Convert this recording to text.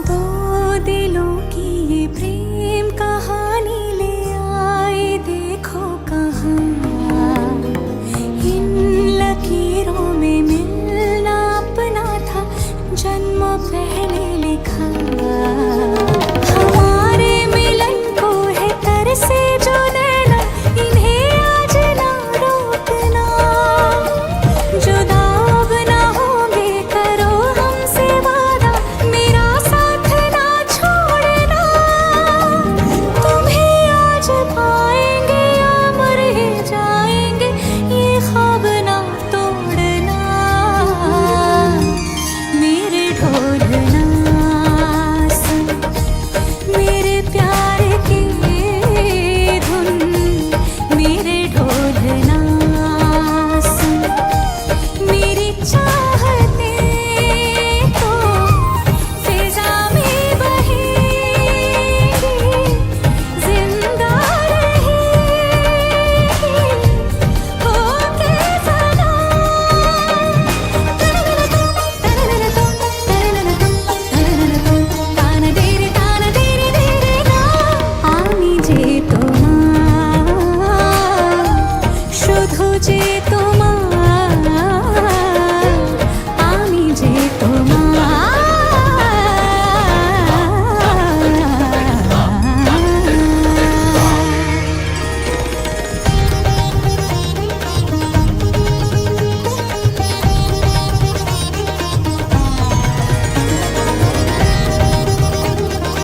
दो दिलों की ये प्रेम कहानी ले आए देखो कहाँ। इन लकीरों में मिलना अपना था जन्मों पहले लिखा। हमारे मिलन को है तरसे जो नैना, इन्हें आज ना रोकना। जुदा अब ना होंगे करो हमसे वादा, मेरा साथ ना छोड़ना। तुम्हें आज पाएंगे अमर ही जाएंगे, ये ख्वाब ना तोड़ना। मेरे ढोलना सुन, मेरे प्यार की धुन। मेरे ढोलना सुन, मेरी चाहते तो फिजा में बहेगी, जिंदा रहेगी होके सदा। ताना तेरे गा आमी जे তোমার শুধু যে